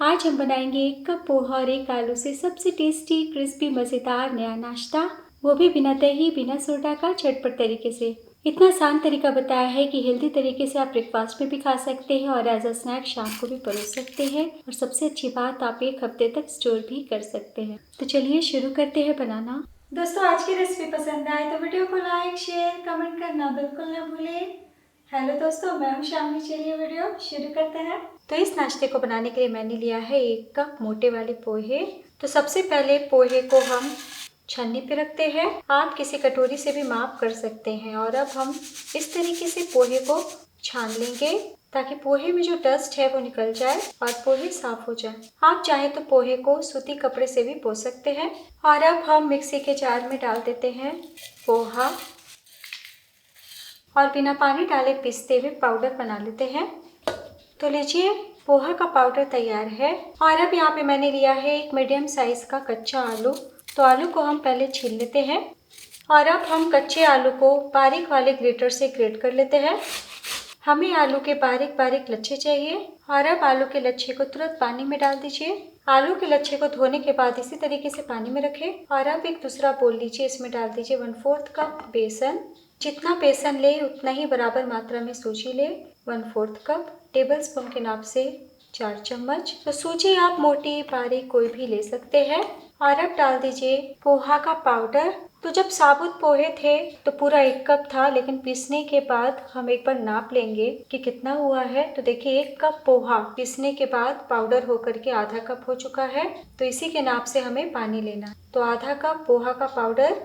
आज हम बनाएंगे 1 कप पोहा और 1 आलू से सबसे टेस्टी क्रिस्पी मज़ेदार नया नाश्ता, वो भी बिना दही बिना सोडा का झटपट तरीके से। इतना आसान तरीका बताया है कि हेल्दी तरीके से आप ब्रेकफास्ट में भी खा सकते हैं और एज अ स्नैक शाम को भी परोस सकते हैं। और सबसे अच्छी बात, आप 1 हफ्ते तक स्टोर भी कर सकते हैं। तो चलिए शुरू करते हैं बनाना। दोस्तों, आज की रेसिपी पसंद आए तो वीडियो को लाइक शेयर कमेंट करना बिल्कुल ना भूलें। हेलो दोस्तों, मैं हूं शामली। चलिए वीडियो शुरू करते हैं। तो इस नाश्ते को बनाने के लिए मैंने लिया है 1 कप मोटे वाले पोहे। तो सबसे पहले पोहे को हम छन्नी पे रखते हैं। आप किसी कटोरी से भी माप कर सकते हैं। और अब हम इस तरीके से पोहे को छान लेंगे ताकि पोहे में जो डस्ट है वो निकल जाए और पोहे साफ हो जाए। आप चाहे तो पोहे को सूती कपड़े से भी पो सकते हैं। और अब हम मिक्सी के जार में डाल देते हैं पोहा और बिना पानी डाले पीसते हुए पाउडर बना लेते हैं। तो लीजिए, पोहा का पाउडर तैयार है। और अब यहाँ पे मैंने लिया है 1 मीडियम साइज का कच्चा आलू। तो आलू को हम पहले छील लेते हैं और अब हम कच्चे आलू को बारीक वाले ग्रेटर से ग्रेट कर लेते हैं। हमें आलू के बारीक बारीक लच्छे चाहिए। और अब आलू के लच्छे को तुरंत पानी में डाल दीजिए। आलू के लच्छे को धोने के बाद इसी तरीके से पानी में रखें। और अब एक दूसरा बोल लीजिए, इसमें डाल दीजिए 1/4 कप बेसन। जितना बेसन ले उतना ही बराबर मात्रा में सूजी ले। 1/4 कप, टेबल स्पून के नाप से 4 चम्मच। तो सूजी आप मोटी बारीक कोई भी ले सकते हैं। और अब डाल दीजिए पोहा का पाउडर। तो जब साबुत पोहे थे तो पूरा 1 कप था, लेकिन पीसने के बाद हम एक बार नाप लेंगे कि कितना हुआ है। तो देखिए, 1 कप पोहा पीसने के बाद पाउडर होकर के आधा कप हो चुका है। तो इसी के नाप से हमें पानी लेना। तो आधा कप पोहा का पाउडर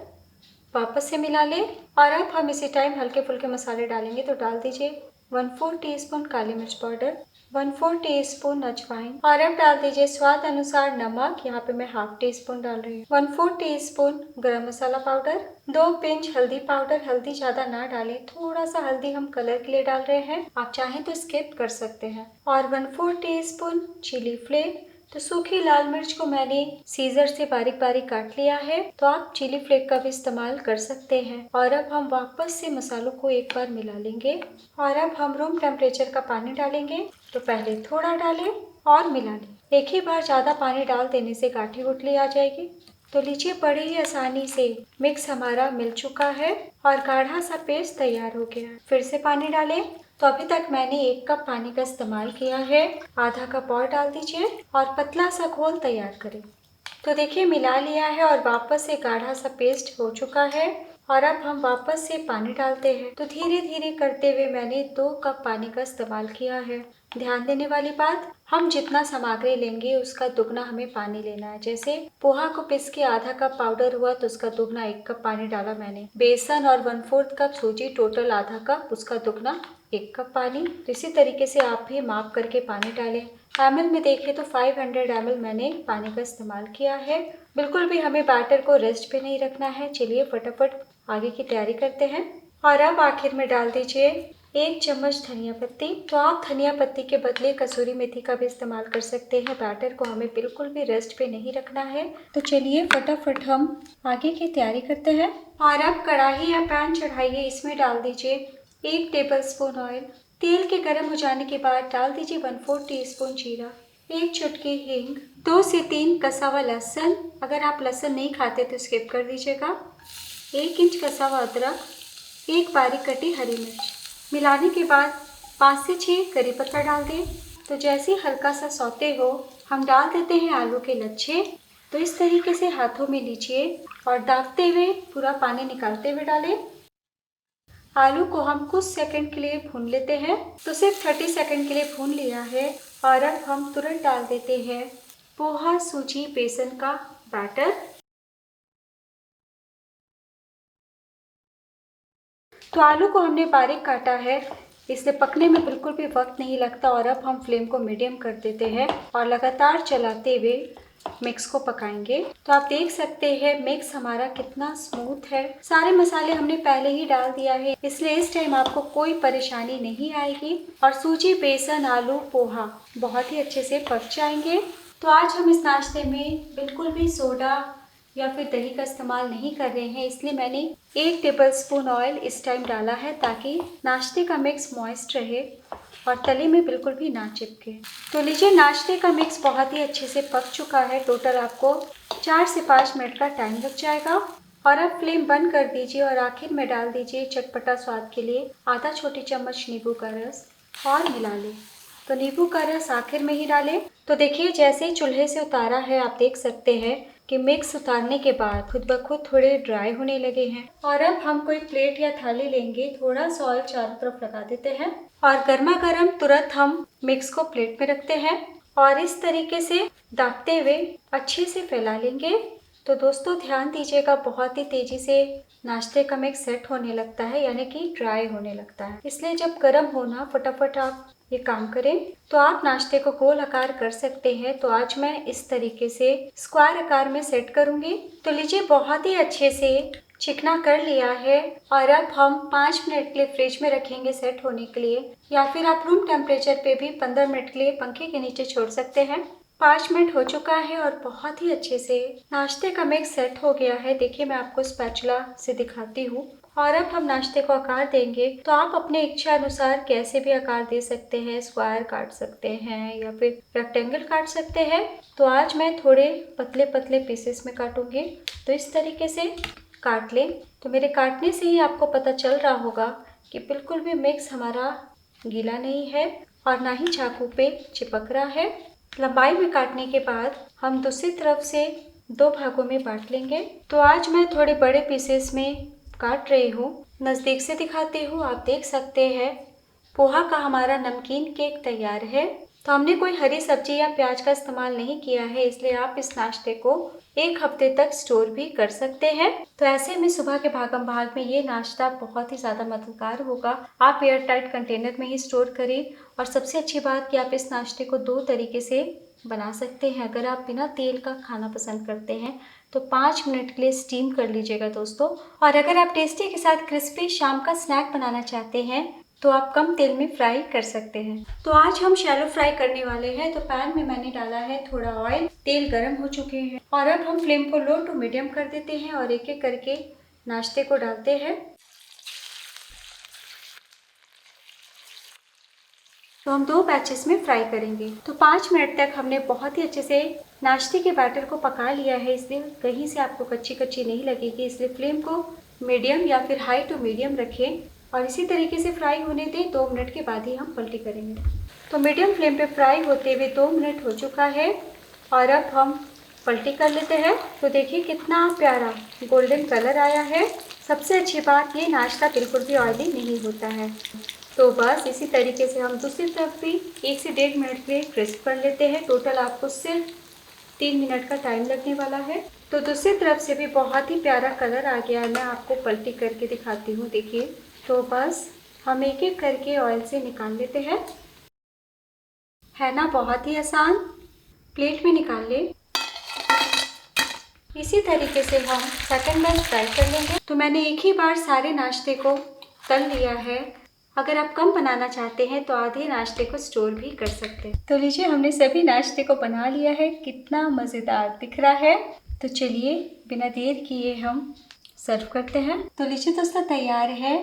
वापस से मिला लें। और अब हम इसी टाइम हल्के फुल्के मसाले डालेंगे। तो डाल दीजिए 1/4 टीस्पून काली मिर्च पाउडर, 1/4 टीस्पून अजवाइन। और अब डाल दीजिए स्वाद अनुसार नमक। यहाँ पे मैं ½ टीस्पून डाल रही हूँ। 1/4 टीस्पून गरम मसाला पाउडर, 2 पिंच हल्दी पाउडर। हल्दी ज्यादा ना डालें, थोड़ा सा हल्दी हम कलर के लिए डाल रहे हैं, आप चाहें तो स्किप कर सकते हैं। और 1/4 टीस्पून चिली फ्लेक्स। तो सूखी लाल मिर्च को मैंने सीजर से बारीक बारीक काट लिया है। तो आप चिली फ्लेक्स का भी इस्तेमाल कर सकते हैं। और अब हम वापस से मसालों को एक बार मिला लेंगे। और अब हम रूम टेम्परेचर का पानी डालेंगे। तो पहले थोड़ा डालें और मिला लें। एक ही बार ज्यादा पानी डाल देने से गाठी गुठली आ जाएगी। तो लीजिए, बड़े ही आसानी से मिक्स हमारा मिल चुका है और गाढ़ा सा पेस्ट तैयार हो गया है। फिर से पानी डालें। तो अभी तक मैंने 1 कप पानी का इस्तेमाल किया है, आधा कप और डाल दीजिए और पतला सा घोल तैयार करें। तो देखिए, मिला लिया है और वापस से गाढ़ा सा पेस्ट हो चुका है। और अब हम वापस से पानी डालते हैं। तो धीरे धीरे करते हुए मैंने 2 कप पानी का इस्तेमाल किया है। ध्यान देने वाली बात, हम जितना सामग्री लेंगे उसका दुगना हमें पानी लेना है। जैसे पोहा को पीस के आधा कप पाउडर हुआ तो उसका दुगना 1 कप पानी डाला मैंने। बेसन और 1/4 कप सूजी, टोटल आधा कप, उसका दुगना 1 कप पानी। तो इसी तरीके से आप भी माप करके पानी डालें। ml में देखें तो 500 ml मैंने पानी का इस्तेमाल किया है। बिल्कुल भी हमें बैटर को रेस्ट पे नहीं रखना है। चलिए फटाफट आगे की तैयारी करते हैं। और अब आखिर में डाल दीजिए 1 चम्मच धनिया पत्ती। तो आप धनिया पत्ती के बदले कसूरी मेथी का भी इस्तेमाल कर सकते हैं। बैटर को हमें बिल्कुल भी रेस्ट पे नहीं रखना है। तो चलिए फटाफट हम आगे की तैयारी करते हैं। और अब कढ़ाई या पैन चढ़ाइए, इसमें डाल दीजिए 1 टेबल स्पून ऑयल। तेल के गर्म हो जाने के बाद डाल दीजिए 1/4 टीस्पून जीरा, 1 चुटकी हींग, 2 से 3 कसा हुआ लहसुन। अगर आप लहसुन नहीं खाते तो स्किप कर दीजिएगा। 1 इंच कसा हुआ अदरक, 1 बारीक कटी हरी मिर्च। मिलाने के बाद 5 से 6 करी पत्ता डाल दें। तो जैसे ही हल्का सा सौते हो, हम डाल देते हैं आलू के लच्छे। तो इस तरीके से हाथों में लीजिए और दाबते हुए पूरा पानी निकालते हुए डालें। आलू को हम कुछ सेकंड के लिए भून लेते हैं। तो सिर्फ 30 सेकंड के लिए भून लिया है। और अब हम तुरंत डाल देते हैं पोहा सूजी बेसन का बैटर। तो आलू को हमने बारीक काटा है, इसलिए पकने में बिल्कुल भी वक्त नहीं लगता। और अब हम फ्लेम को मीडियम कर देते हैं और लगातार चलाते हुए मिक्स को पकाएंगे। तो आप देख सकते हैं मिक्स हमारा कितना स्मूथ है। सारे मसाले हमने पहले ही डाल दिया है, इसलिए इस टाइम आपको कोई परेशानी नहीं आएगी। और सूजी बेसन आलू पोहा बहुत ही अच्छे से पक जाएंगे। तो आज हम इस नाश्ते में बिल्कुल भी सोडा या फिर दही का इस्तेमाल नहीं कर रहे हैं, इसलिए मैंने 1 टेबल स्पून ऑयल इस टाइम डाला है ताकि नाश्ते का मिक्स मॉइस्ट रहे। और तले में बिल्कुल भी ना चिपके। तो लीजिए, नाश्ते का मिक्स बहुत ही अच्छे से पक चुका है। टोटल आपको 4 से 5 मिनट का टाइम लग जाएगा। और अब फ्लेम बंद कर दीजिए और आखिर में डाल दीजिए चटपटा स्वाद के लिए आधा छोटी चम्मच नींबू का रस और मिला लें। तो नींबू का रस आखिर में ही डालें। तो देखिए, जैसे ही चूल्हे से उतारा है आप देख सकते हैं कि मिक्स उतारने के बाद खुद ब खुद थोड़े ड्राई होने लगे हैं। और अब हम कोई प्लेट या थाली लेंगे, थोड़ा सा ऑयल चारों तरफ लगा देते हैं और गर्मा गर्म तुरंत हम मिक्स को प्लेट में रखते हैं और इस तरीके से दाबते हुए अच्छे से फैला लेंगे। तो दोस्तों ध्यान दीजिएगा, बहुत ही तेजी से नाश्ते का मिक्स सेट होने लगता है, यानी कि ड्राई होने लगता है। इसलिए जब गर्म होना फटाफट आप ये काम करें। तो आप नाश्ते को गोल आकार कर सकते हैं। तो आज मैं इस तरीके से स्क्वायर आकार में सेट करूंगी। तो लीजिए, बहुत ही अच्छे से चिकना कर लिया है और अब हम 5 मिनट के लिए फ्रिज में रखेंगे सेट होने के लिए, या फिर आप रूम टेम्परेचर पे भी 15 मिनट के लिए पंखे के नीचे छोड़ सकते हैं। 5 मिनट हो चुका है और बहुत ही अच्छे से नाश्ते का मिक्स सेट हो गया है। देखिए, मैं आपको स्पैचुला से दिखाती हूँ। और अब हम नाश्ते को आकार देंगे। तो आप अपने इच्छा अनुसार कैसे भी आकार दे सकते हैं, स्क्वायर काट सकते हैं या फिर रेक्टेंगल काट सकते हैं। तो आज मैं थोड़े पतले पतले पीसेस में काटूंगी। तो इस तरीके से काट लें। तो मेरे काटने से ही आपको पता चल रहा होगा कि बिल्कुल भी मिक्स हमारा गीला नहीं है और ना ही चाकू पे चिपक रहा है। लंबाई में काटने के बाद हम दूसरी तरफ से 2 भागों में बांट लेंगे। तो आज मैं थोड़े बड़े पीसेस में काट रही हूँ। नज़दीक से दिखाती हूँ, आप देख सकते हैं पोहा का हमारा नमकीन केक तैयार है। तो हमने कोई हरी सब्जी या प्याज का इस्तेमाल नहीं किया है, इसलिए आप इस नाश्ते को 1 हफ्ते तक स्टोर भी कर सकते हैं। तो ऐसे में सुबह के भागम भाग में ये नाश्ता बहुत ही ज़्यादा मददगार होगा। आप एयर टाइट कंटेनर में ही स्टोर करें। और सबसे अच्छी बात कि आप इस नाश्ते को 2 तरीके से बना सकते हैं। अगर आप बिना तेल का खाना पसंद करते हैं तो 5 मिनट के लिए स्टीम कर लीजिएगा दोस्तों। और अगर आप टेस्टी के साथ क्रिस्पी शाम का स्नैक बनाना चाहते हैं तो आप कम तेल में फ्राई कर सकते हैं। तो आज हम शैलो फ्राई करने वाले हैं। तो पैन में मैंने डाला है थोड़ा ऑयल, तेल गर्म हो चुके हैं और अब हम फ्लेम को लो टू मीडियम कर देते हैं और एक एक करके नाश्ते को डालते हैं। तो हम 2 बैचेस में फ्राई करेंगे। तो 5 मिनट तक हमने बहुत ही अच्छे से नाश्ते के बैटर को पका लिया है, इसलिए कहीं से आपको कच्ची कच्ची नहीं लगेगी। इसलिए फ्लेम को मीडियम या फिर हाई टू मीडियम रखें और इसी तरीके से फ्राई होने दें। 2 मिनट के बाद ही हम पलटी करेंगे। तो मीडियम फ्लेम पे फ्राई होते हुए 2 मिनट हो चुका है और अब हम पलटी कर लेते हैं। तो देखिए कितना प्यारा गोल्डन कलर आया है। सबसे अच्छी बात, ये नाश्ता बिल्कुल भी ऑयली नहीं होता है। तो बस इसी तरीके से हम दूसरी तरफ भी 1 से 1.5 मिनट के लिए क्रिस्प कर लेते हैं। टोटल आपको सिर्फ 3 मिनट का टाइम लगने वाला है। तो दूसरी तरफ से भी बहुत ही प्यारा कलर आ गया है। मैं आपको पलटी करके दिखाती हूँ, देखिए। तो बस हम एक एक करके ऑयल से निकाल लेते हैं। है ना बहुत ही आसान। प्लेट में निकाल लें। इसी तरीके से हम सेकंड बैच फ्राई कर लेंगे। तो मैंने एक ही बार सारे नाश्ते को तल लिया है। अगर आप कम बनाना चाहते हैं तो आधे नाश्ते को स्टोर भी कर सकते हैं। तो लीजिए, हमने सभी नाश्ते को बना लिया है। कितना मज़ेदार दिख रहा है। तो चलिए बिना देर किए हम सर्व करते हैं। तो लीजिए दोस्तों, तैयार है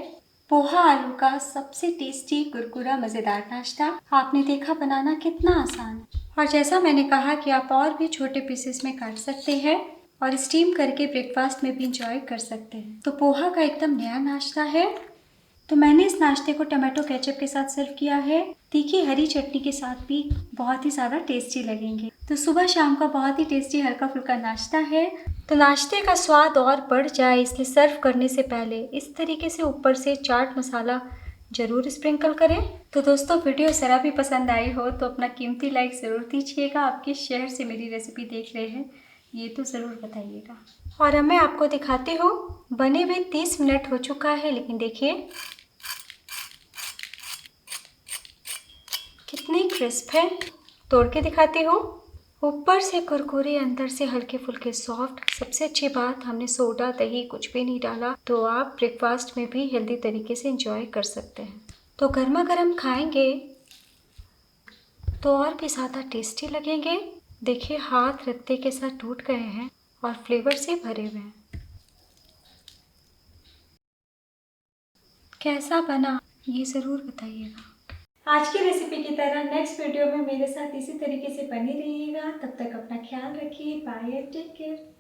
पोहा आलू का सबसे टेस्टी कुरकुरा मज़ेदार नाश्ता। आपने देखा बनाना कितना आसान है। और जैसा मैंने कहा कि आप और भी छोटे पीसेस में काट सकते हैं और स्टीम करके ब्रेकफास्ट में भी इंजॉय कर सकते हैं। तो पोहा का एकदम नया नाश्ता है। तो मैंने इस नाश्ते को टमाटो केचप के साथ सर्व किया है। तीखी हरी चटनी के साथ भी बहुत ही ज़्यादा टेस्टी लगेंगे। तो सुबह शाम का बहुत ही टेस्टी हल्का फुल्का नाश्ता है। तो नाश्ते का स्वाद और बढ़ जाए इसलिए सर्व करने से पहले इस तरीके से ऊपर से चाट मसाला ज़रूर स्प्रिंकल करें। तो दोस्तों, वीडियो ज़रा भी पसंद आई हो तो अपना कीमती लाइक ज़रूर दीजिएगा। आप किस शहर से मेरी रेसिपी देख रहे हैं ये तो ज़रूर बताइएगा। और अब मैं आपको दिखाती हूँ। बने हुए 30 मिनट हो चुका है, लेकिन देखिए कितनी क्रिस्प है। तोड़ के दिखाती हूँ। ऊपर से कुरकुरे, अंदर से हल्के फुल्के सॉफ्ट। सबसे अच्छी बात, हमने सोडा दही कुछ भी नहीं डाला। तो आप ब्रेकफास्ट में भी हेल्दी तरीके से एंजॉय कर सकते हैं। तो गर्मा गर्म खाएंगे तो और भी ज़्यादा टेस्टी लगेंगे। देखिए हाथ रत्ते के साथ टूट गए हैं और फ्लेवर से भरे हुए हैं। कैसा बना ये ज़रूर बताइएगा। आज की रेसिपी की तरह नेक्स्ट वीडियो में मेरे साथ इसी तरीके से बने रहिएगा। तब तक अपना ख्याल रखिए। Bye, take care.